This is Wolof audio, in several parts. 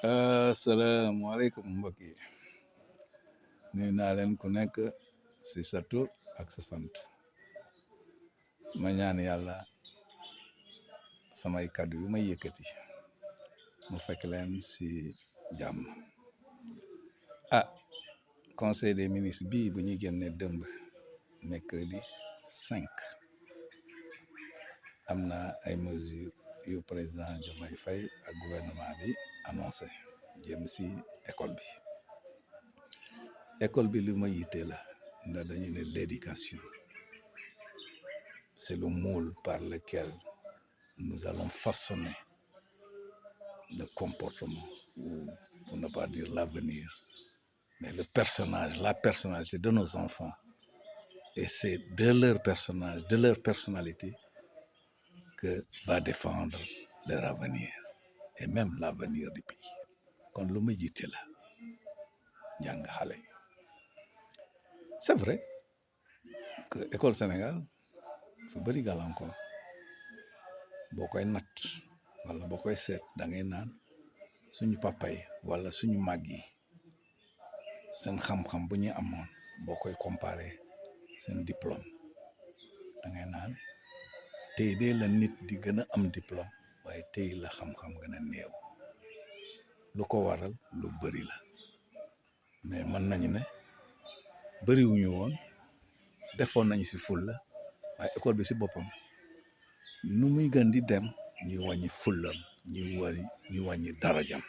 asalaamaaleykum mbokk yi nuyu naa leen ku nekk si sa tur ak sa sant ma ñaan yàlla samay kàddu yu may yëkkati mu fekk leen si jàmm. Conseil des ministres bii bu ñuy génne dëmb mercredi 5 am na ay mesures yu président Diomaye Faye ak gouvernement bi annoncé jëm si école bi lu ma yitte la ndax dañu ne l'éducation c'est le moule par lequel nous allons façonner le comportement ou pour ne pas dire l'avenir, mais le personnage, la personnalité de nos enfants. Et c'est de leur personnage, de leur personnalité que va défendre leur avenir et même l'avenir du pays. Kon lu ma jiite la njàng xale yi. C'est vrai que école Sénégal fa bëri gàllankoor boo koy natt wala boo koy seet da ngay naan suñu papa yi wala suñu mag yi seen xam-xam bu ñu amoon boo koy comparer seen diplôme da ngay naan tey de la nit di gën a am diplôme waaye tey la xam-xam gën a néew lu ko waral lu bëri la mais mën nañu ne bëriwuñu woon defoon nañu si fulla waaye école bi si boppam nu muy gën di dem ñuy wàññi fullam ñuy wàññi darajam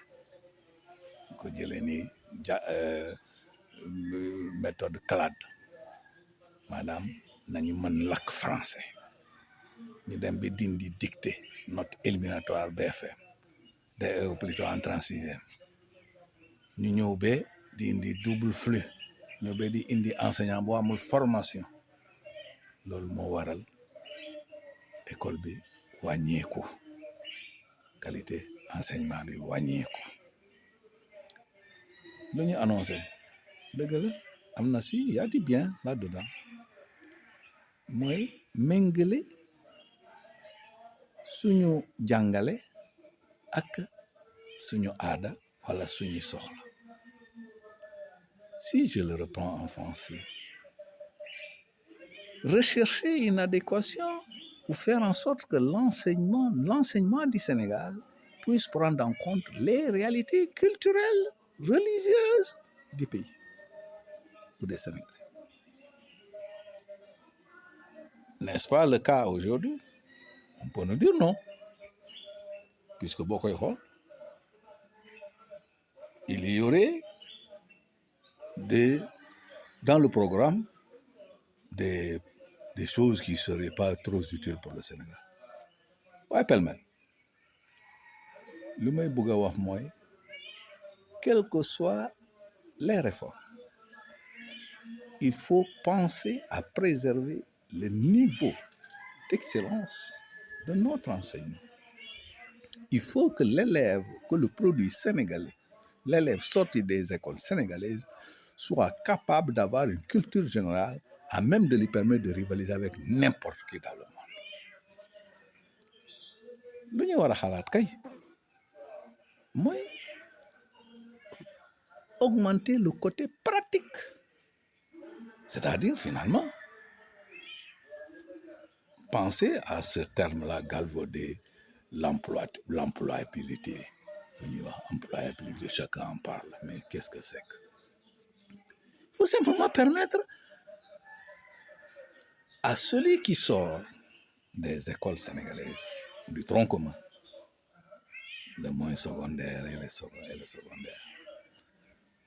ko jëlee ni méthode CLAD maanaam nañu mën làkk français ñu dem bi dindi dictée note éliminatoire BFM plutôt entrée en sixième ñu ñëw ba di indi double flux ñëw ba di indi enseignant boo amul formation loolu moo waral école bi wàññeeku qualité enseignement bi wàññeeku lu ñu annoncé dëgg la am na si y a du bien là-dedans mooy méngale suñu jàngale ak suñu aada wala suñu soxla. Si je le reprends en français, rechercher une adéquation ou faire en sorte que l'enseignement du Sénégal puisse prendre en compte les réalités culturelles, religieuses du pays ou des Sénégalais. N'est-ce pas le cas aujourd'hui? On peut nous dire non, puisque beaucoup il y aurait dans le programme des choses qui ne seraient pas trop utiles pour le Sénégal. waaye pêle-mêle lu may bëgg a wax mooy quelles que soient les réformes il faut penser à préserver le niveau d'excellence de notre enseignement. Il faut que le produit sénégalais, l'élève sorti des écoles sénégalaises soit capable d'avoir une culture générale à même de lui permettre de rivaliser avec n'importe qui dans le monde. lu ñu war a xalaat kay mooy augmenter le côté pratique, c'est-à-dire finalement penser à ce terme-là galvaudé, l'employabilité. Employabilité, chacun en parle, mais qu'est-ce que c'est que? Il faut simplement permettre à celui qui sort des écoles sénégalaises, du tronc commun, le moyen secondaire et le secondaire,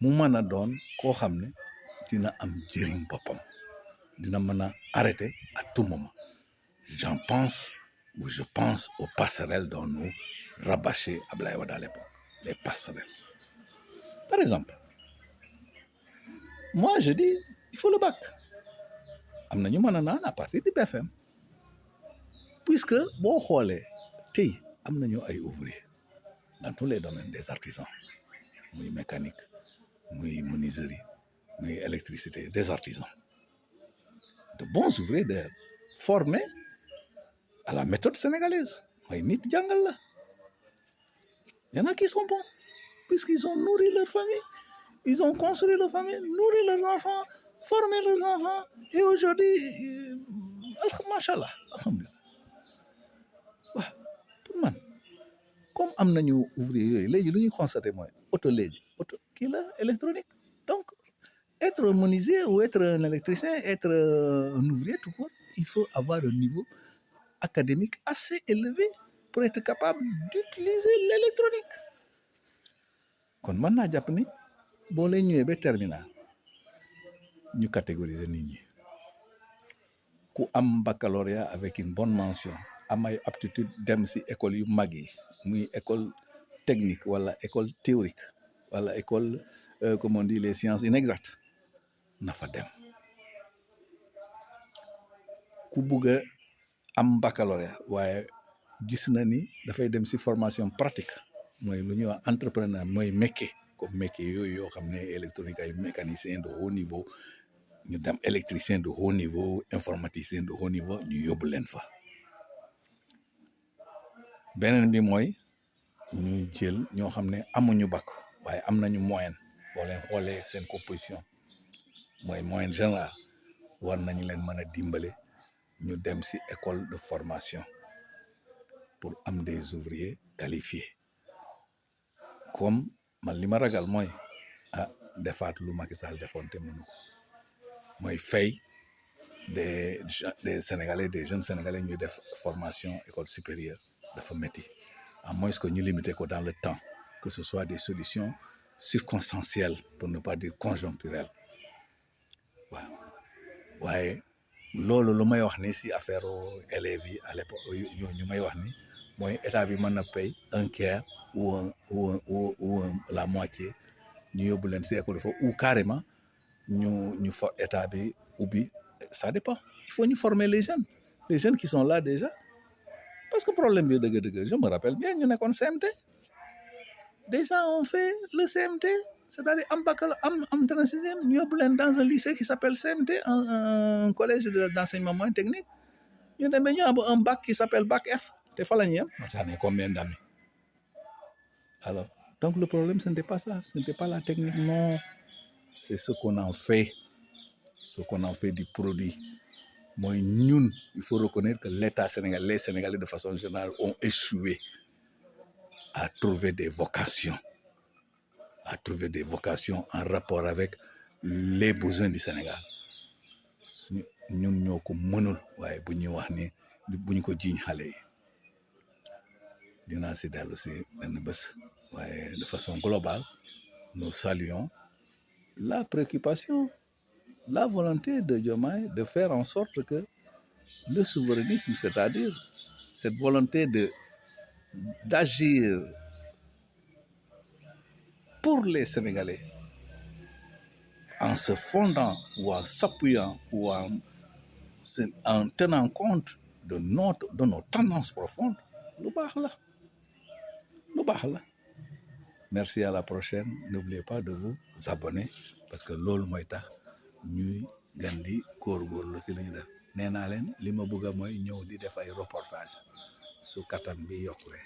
mu mën a doon koo xam ne dina am njëriñ boppam, dina mën a arrêter à tout moment. Je pense aux passerelles dont nous rabâchait Abdoulaye Wade à l'époque, les passerelles. Par exemple, moi je dis il faut le bac. am na ñu mën a naan à partir du BFM, puisque boo xoolee tey am nañu ay ouvriers dans tous les domaines, des artisans muy mécanique muy menuiserie muy électricité, des artisans, de bons ouvriers d'ailleurs formés à la méthode sénégalaise mooy nit jàngal la. Il y en a qui sont bons puisqu'ils ont nourri leur famille, ils ont construit leur famille, nourri leurs enfants, formé leurs enfants, et aujourd'hui, machallah, alhamdulillah. waaw pour man comme am nañu ouvrier yooyu léegi lu ñuy constaté mooy auto léegi auto kii la électronique donc être menuisier ou être un électricien, être un ouvrier tout court, il faut avoir un niveau académique assez élevé pour être capable d'utiliser l'électronique. kon mën naa jàpp ni boo lay ñëwee ba terminal ñu catégoriser nit ñi ku am baccalauréat avec une bonne mention am ay aptitude dem si école yu mag yi muy école technique wala école théorique wala école comme on dit les sciences inexactes na fa dem ku bugg a am baccalauréat waaye gis na ni dafay dem si formation pratique mooy lu ñuy wax entrepreneur mooy métier comme métier yooyu yoo xam ne électronique ay mécanicien de haut niveau ñu dem électricien de haut niveau informaticien de haut niveau ñu yóbbu leen fa beneen bi mooy ñu jël ñoo xam ne amuñu bac waaye am nañu moyenne boo leen xoolee seen composition mooy moyenne générale war nañu leen mën a dimbale ñu dem si école de formation pour am des ouvriers qualifiés comme man li ma ragal mooy defaat lu Macky Sall defoon te mënu ko mooy fay des Sénégalais des jeunes Sénégalais ñuy def formation école supérieure dafa métti à moins que ñu limiter ko dans le temps que ce soit des solutions circonstancielles pour ne pas dire conjoncturelles waaw waaye loolu lu may wax ni si affaire élèves yi à l'époque ñu may wax ni mooy état bi mën na paye un tiers ou la moitié ñu yóbbu leen si école foofu ou carrément ñu fa état bi ubbi ça dépend il faut ñu former les jeunes qui sont là déjà parce que problème bi dëgg-dëgg je me rappelle bien ñu nekkoon CMT déjà on fait le CMT c'est-à-dire am baccalauréat am 36e ñu yóbbu leen dans un lycée qui s'appelle CMT un collège d'enseignement moyen technique ñu demee ñu am un bac qui s'appelle bac F te fa la ñu yem j'en ai combien d'amis alors donc le problème ce n'était pas ça, ce n'était pas la technique, non, c'est ce qu'on en fait du produit. Moi, ñun, il faut reconnaître que l'État sénégalais, les Sénégalais de façon générale ont échoué à trouver des vocations en rapport avec les besoins du Sénégal. ñun ñoo ko mënul waaye bu ñuy wax ni bu ñu ko jiiñ xale yi dinaa si dellu si benn bés waaye de façon globale nous saluons la préoccupation, la volonté de Diomaye de faire en sorte que le souverainisme, c'est-à-dire cette volonté d'agir pour les Sénégalais en se fondant ou en s'appuyant ou en tenant compte de nos tendances profondes, lu baax la. Merci, à la prochaine. N'oubliez pas de vous abonner parce que loolu mooy tax ñuy gën di góorgóorlu si li ñu def nee naa leen li ma bëgg mooy ñëw di def ay reportage su kattan bi yokkee